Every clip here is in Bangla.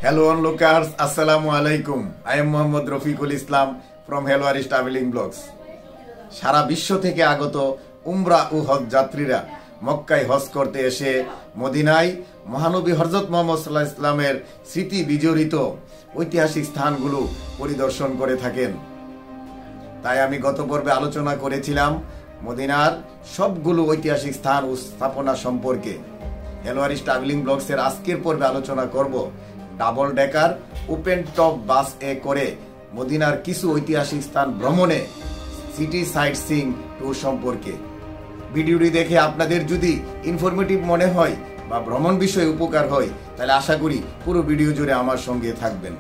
Hello onlookers, Assalamu alaikum. I am Mohammad Rafiqul Islam from Helwaris Traveling Blogs. সারা বিশ্ব থেকে আগত উমরা ও হজ যাত্রীরা মক্কায় হজ করতে এসে মদিনায় মহানবী হযরত মুহাম্মদ সাল্লাল্লাহু আলাইহি ওয়াসাল্লামের স্মৃতি বিজড়িত ঐতিহাসিক স্থানগুলো পরিদর্শন করে থাকেন। তাই আমি গত পর্বে আলোচনা করেছিলাম মদিনার সবগুলো ঐতিহাসিক স্থান ও স্থাপনা সম্পর্কে। হেলওয়ারিস ট্রাভেলিং ব্লগসের আজকের পর্বে আলোচনা করব ডাবল ডেকার ওপেন টপ বাস করে মদিনার কিছু ঐতিহাসিক স্থান ভ্রমণে সিটি সাইট সিইং ট্যুর সম্পর্কে। ভিডিওটি দেখে আপনাদের যদি ইনফরমেটিভ মনে হয় বা ভ্রমণ বিষয়ে উপকার হয় তাহলে আশা করি পুরো ভিডিও জুড়ে আমার সঙ্গে থাকবেন।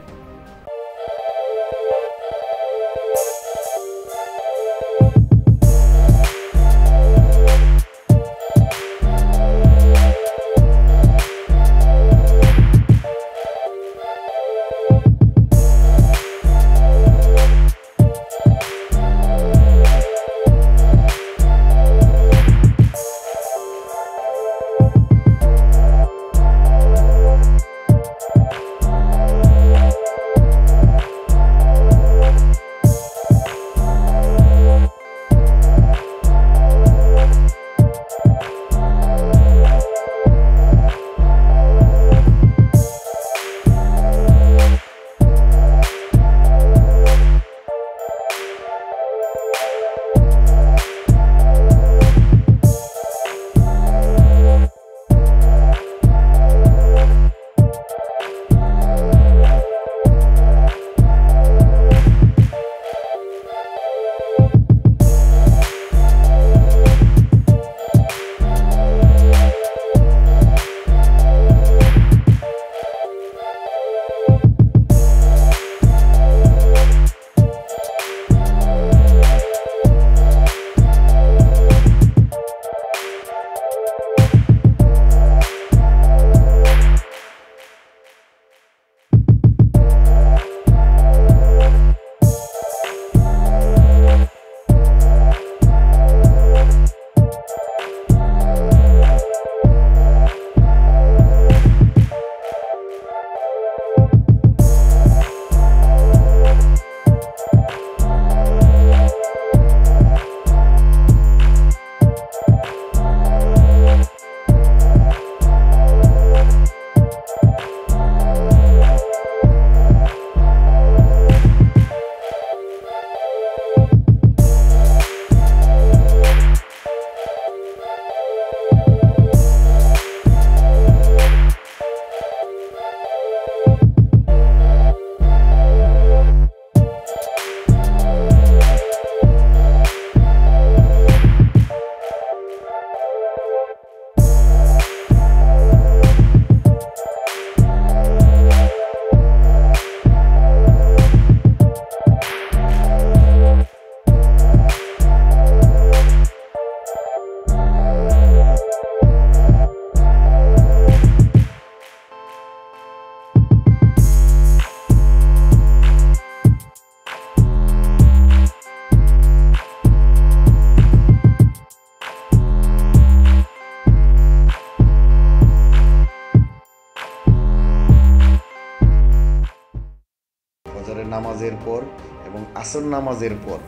নামাজের পর এবং আসর নামাজের পর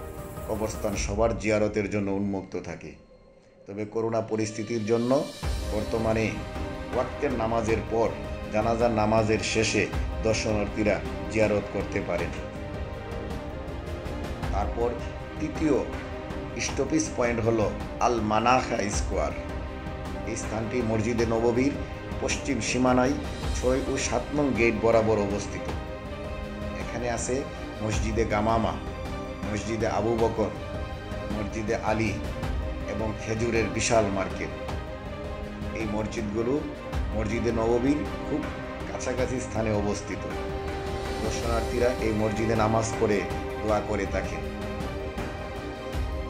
কবরস্থান সবার জিয়ারতের জন্য উন্মুক্ত থাকে। তবে করোনা পরিস্থিতির জন্য বর্তমানে ওয়াক্তের নামাজের পর জানাজার নামাজের শেষে দর্শনার্থীরা জিয়ারত করতে পারেন। তারপর তৃতীয় স্টপেজ পয়েন্ট হলো আল মানাখা স্কোয়ার। এই স্থানটি মসজিদে নববীর পশ্চিম সীমানায় ৬ ও ৭ নং গেট বরাবর অবস্থিত। এখানে আছে মসজিদে গামামা, মসজিদে আবু বকর, মসজিদে আলী এবং খেজুরের বিশাল মার্কেট। এই মসজিদগুলো মসজিদে নববীর খুব কাছাকাছি স্থানে অবস্থিত। দর্শনার্থীরা এই মসজিদে নামাজ পড়ে দোয়া করে থাকেন।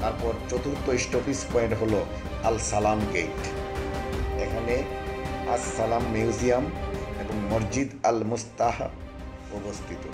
তারপর চতুর্থ স্টপেজ পয়েন্ট হলো আল সালাম গেট। এখানে আস সালাম মিউজিয়াম এবং মসজিদ আল মুস্তাহা অবস্থিত।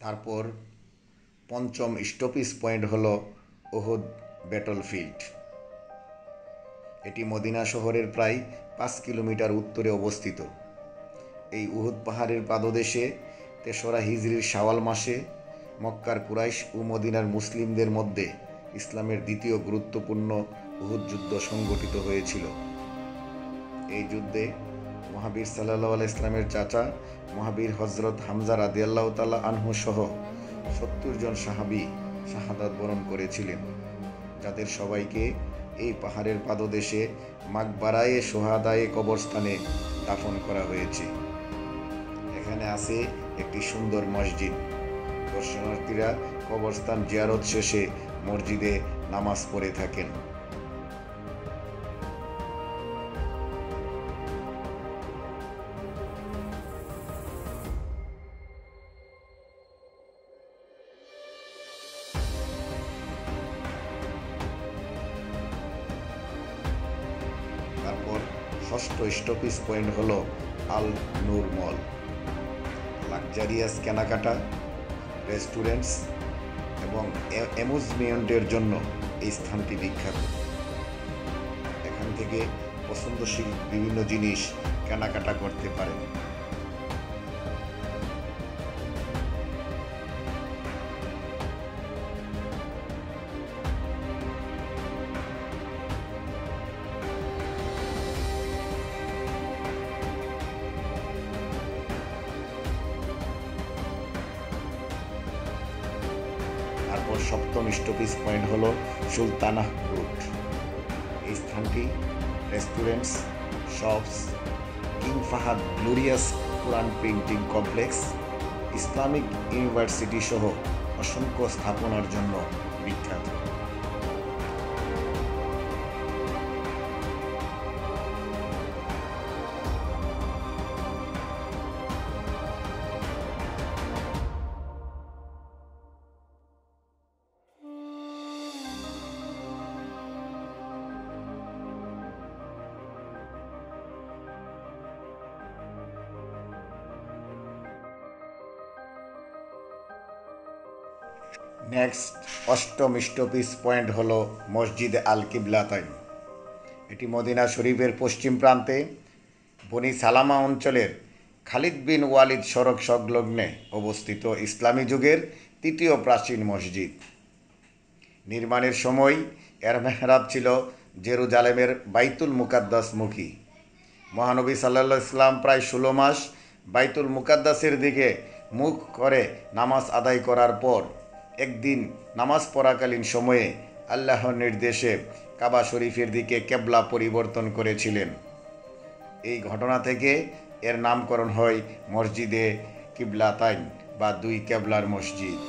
তারপর পঞ্চম স্টপেজ পয়েন্ট হলো উহুদ ব্যাটলফিল্ড। এটি মদিনা শহরের প্রায় 5 কিলোমিটার উত্তরে অবস্থিত। এই উহুদ পাহাড়ের পাদদেশে 3রা হিজরির শাওয়াল মাসে মক্কার কুরাইশ ও মদিনার মুসলিমদের মধ্যে ইসলামের দ্বিতীয় গুরুত্বপূর্ণ উহুদ যুদ্ধ সংগঠিত হয়েছিল। এই যুদ্ধে মহাবীর সাল্লাল্লাহু আলাইহি ইসলামের চাচা মহাবীর হযরত হামজা রাদিয়াল্লাহু তাআলা আনহু সহ 70 জন সাহাবী শাহাদাত বরণ করেছিলেন, যাদের সবাইকে এই পাহাড়ের পাদদেশে মাকবারায়ে শুহাদায়ে কবরস্থানে দাফন করা হয়েছে। এখানে আছে একটি সুন্দর মসজিদ। দর্শনার্থীরা কবরস্থান জিয়ারত শেষে মসজিদে নামাজ পড়ে থাকেন। তারপর ষষ্ঠ স্টপেজ পয়েন্ট হলো আল নূর মল। লাক্সারিয়াস কেনাকাটা, রেস্টুরেন্টস এবং অ্যামুজমেন্টের জন্য এই স্থানটি বিখ্যাত। এখান থেকে পছন্দসই বিভিন্ন জিনিস কেনাকাটা করতে পারেন। তারপর সপ্তম স্টপেজ পয়েন্ট হলো সুলতানাহ রুট। এই স্থানটি restaurants, shops, King Fahad Glorious Quran Printing Complex, Islamic University সহ অসংখ্য স্থাপনার জন্য বিখ্যাত। নেক্সট অষ্টম স্টপেজ পয়েন্ট হলো মসজিদে আল কিবলাতাইন। এটি মদিনা শরীফের পশ্চিম প্রান্তে বনি সালামা অঞ্চলের খালিদ বিন ওয়ালিদ সড়ক সংলগ্নে অবস্থিত ইসলামী যুগের তৃতীয় প্রাচীন মসজিদ। নির্মাণের সময় এর মেহরাব ছিল জেরুজালেমের বাইতুল মুকাদ্দাসমুখী। মহানবী সাল্লাল্লাহু আলাইহি ওয়াসাল্লাম প্রায় 16 মাস বাইতুল মুকাদ্দাসের দিকে মুখ করে নামাজ আদায় করার পর একদিন নামাজ পড়াকালীন সময়ে আল্লাহর নির্দেশে কাবা শরীফের দিকে কেবলা পরিবর্তন করেছিলেন। এই ঘটনা থেকে এর নামকরণ হয় মসজিদে কিবলাতাইন বা দুই কেবলার মসজিদ।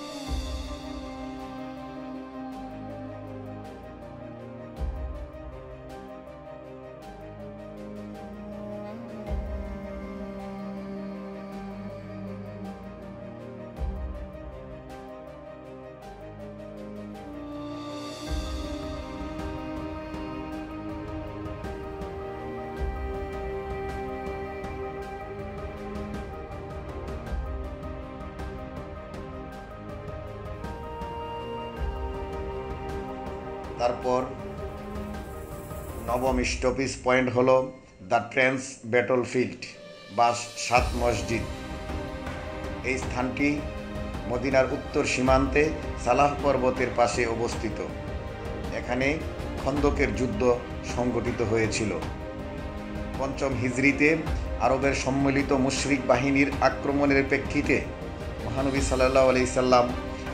তারপর নবম স্টপেজ পয়েন্ট হলো দ্য ট্রেন্স ব্যাটলফিল্ড বা 7 মসজিদ। এই স্থানটি মদিনার উত্তর সীমান্তে সালাহ পর্বতের পাশে অবস্থিত। এখানে খন্দকের যুদ্ধ সংগঠিত হয়েছিল। 5ম হিজরিতে আরবের সম্মিলিত মুশরিক বাহিনীর আক্রমণের প্রেক্ষিতে মহানবী সাল্লাল্লাহু আলাইহি সাল্লাম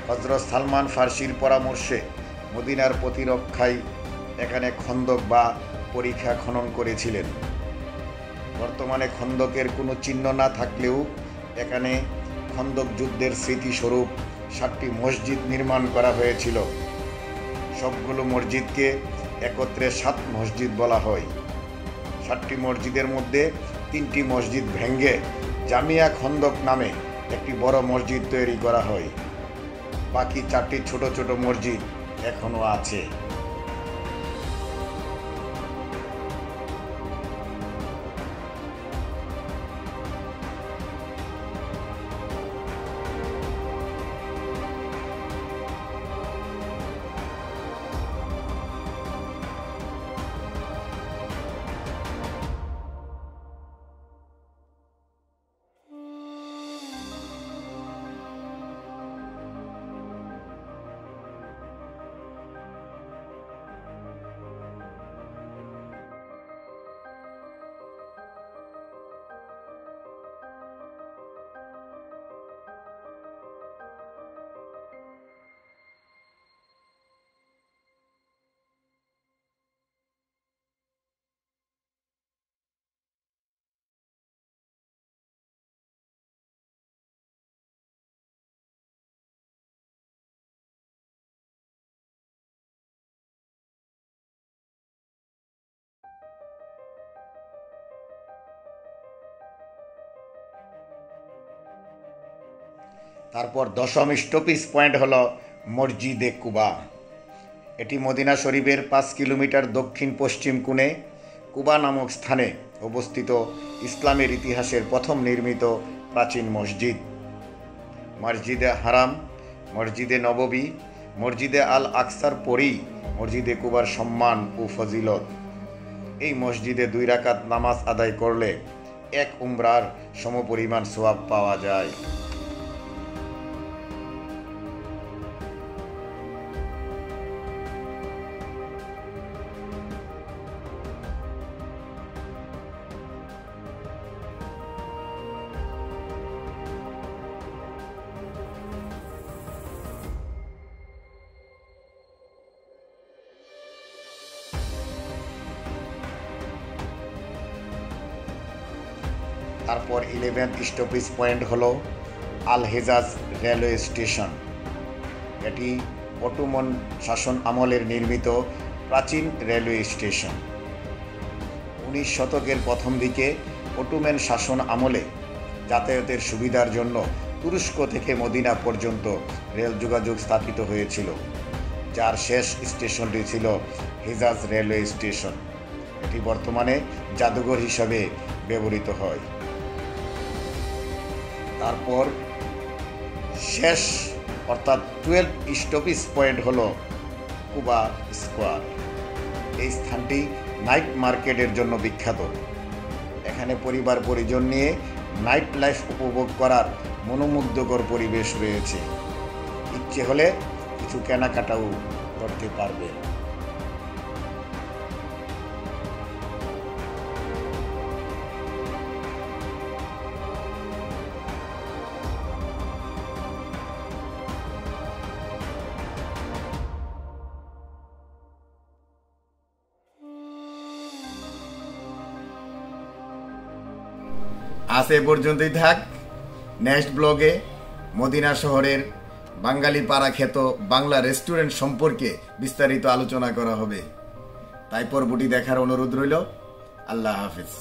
হযরত সালমান ফার্সির পরামর্শে মদিনার প্রতিরক্ষায় এখানে খন্দক বা পরিখা খনন করেছিলেন। বর্তমানে খন্দকের কোনো চিহ্ন না থাকলেও এখানে খন্দক যুদ্ধের স্মৃতিস্বরূপ 7টি মসজিদ নির্মাণ করা হয়েছিল। সবগুলো মসজিদকে একত্রে 7 মসজিদ বলা হয়। 7টি মসজিদের মধ্যে 3টি মসজিদ ভেঙে জামিয়া খন্দক নামে একটি বড় মসজিদ তৈরি করা হয়। বাকি 4টি ছোট ছোট মসজিদ এখনো আছে। তারপর দশম স্টপিজ পয়েন্ট হলো মসজিদে কুবা। এটি মদিনা শরীফের 5 কিলোমিটার দক্ষিণ পশ্চিম কোণে কুবা নামক স্থানে অবস্থিত ইসলামের ইতিহাসের প্রথম নির্মিত প্রাচীন মসজিদ। মসজিদে হারাম, মসজিদে নববী, মসজিদে আল আকসার পরেই মসজিদে কুবার সম্মান ও ফজিলত। এই মসজিদে 2 রাকাত নামাজ আদায় করলে 1 উমরার সমপরিমাণ সওয়াব পাওয়া যায়। তারপর 11th স্টপেজ পয়েন্ট হলো আল হেজাজ রেলওয়ে স্টেশন। এটি অটোমান শাসন আমলের নির্মিত প্রাচীন রেলওয়ে স্টেশন। 19 শতকের প্রথম দিকে অটোমান শাসন আমলে যাতায়াতের সুবিধার জন্য তুরস্ক থেকে মদিনা পর্যন্ত রেল যোগাযোগ স্থাপিত হয়েছিল, যার শেষ স্টেশনটি ছিল হেজাজ রেলওয়ে স্টেশন। এটি বর্তমানে জাদুঘর হিসাবে ব্যবহৃত হয়। তারপর শেষ অর্থাৎ 12 স্টপেজ পয়েন্ট হলো কুবা স্কোয়ার। এই স্থানটি নাইট মার্কেটের জন্য বিখ্যাত। এখানে পরিবার পরিজন নিয়ে নাইট লাইফ উপভোগ করার মনোমুগ্ধকর পরিবেশ রয়েছে। ইচ্ছে হলে কিছু কেনাকাটাও করতে পারবে। আজ এ পর্যন্তই থাক। নেক্সট ব্লগে মদিনা শহরের বাঙালি পাড়া খ্যাত বাংলা রেস্টুরেন্ট সম্পর্কে বিস্তারিত আলোচনা করা হবে। তাই পর্বটি দেখার অনুরোধ রইল। আল্লাহ হাফেজ।